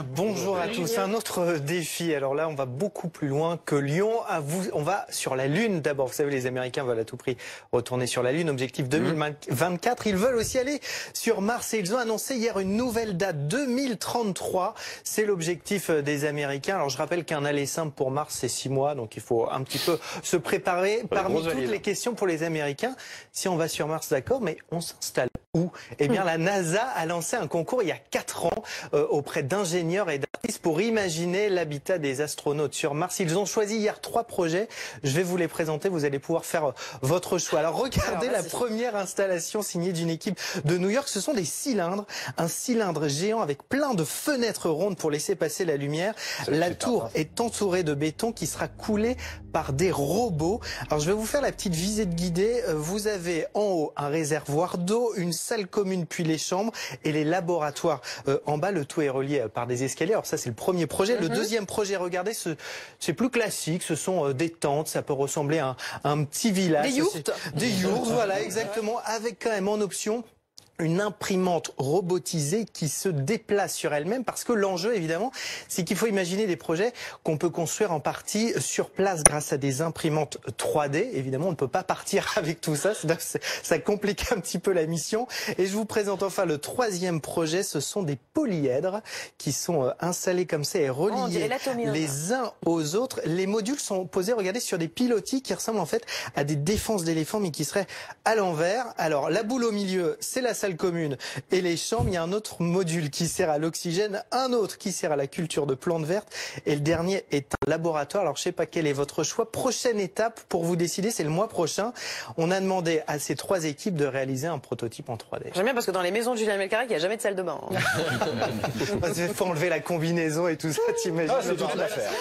Bonjour à tous. Un autre défi. Alors là, on va beaucoup plus loin que Lyon. On va sur la Lune d'abord. Vous savez, les Américains veulent à tout prix retourner sur la Lune. Objectif 2024. Ils veulent aussi aller sur Mars et ils ont annoncé hier une nouvelle date, 2033. C'est l'objectif des Américains. Alors je rappelle qu'un aller simple pour Mars, c'est 6 mois. Donc il faut un petit peu se préparer. Parmi toutes les questions pour les Américains, si on va sur Mars, d'accord, mais on s'installe où? Eh bien, la NASA a lancé un concours il y a 4 ans auprès d'ingénieurs et d'artistes pour imaginer l'habitat des astronautes sur Mars. Ils ont choisi hier 3 projets. Je vais vous les présenter. Vous allez pouvoir faire votre choix. Alors, regardez la première installation signée d'une équipe de New York. Ce sont des cylindres. Un cylindre géant avec plein de fenêtres rondes pour laisser passer la lumière. La tour est entourée de béton qui sera coulé par des robots. Alors, je vais vous faire la petite visite guidée. Vous avez en haut un réservoir d'eau, une salle commune puis les chambres et les laboratoires en bas. Le tout est relié par des escaliers. Alors ça, c'est le premier projet. Le deuxième projet, regardez, c'est plus classique. Ce sont des tentes. Ça peut ressembler à un petit village. Des yourtes. Des yourtes, voilà, exactement. Avec quand même en option une imprimante robotisée qui se déplace sur elle-même, parce que l'enjeu, évidemment, c'est qu'il faut imaginer des projets qu'on peut construire en partie sur place grâce à des imprimantes 3D. Évidemment, on ne peut pas partir avec tout ça, ça complique un petit peu la mission. Et je vous présente enfin le troisième projet, ce sont des polyèdres qui sont installés comme ça et reliés les uns aux autres. Les modules sont posés, regardez, sur des pilotis qui ressemblent en fait à des défenses d'éléphants, mais qui seraient à l'envers. Alors, la boule au milieu, c'est la salle commune et les chambres. Il y a un autre module qui sert à l'oxygène, un autre qui sert à la culture de plantes vertes et le dernier est un laboratoire. Alors je sais pas quel est votre choix. Prochaine étape pour vous décider, c'est le mois prochain. On a demandé à ces 3 équipes de réaliser un prototype en 3D. J'aime bien parce que dans les maisons de Julien Melcarek, il n'y a jamais de salle de bain. Il faut enlever la combinaison et tout ça, t'imagines. C'est toute l'affaire.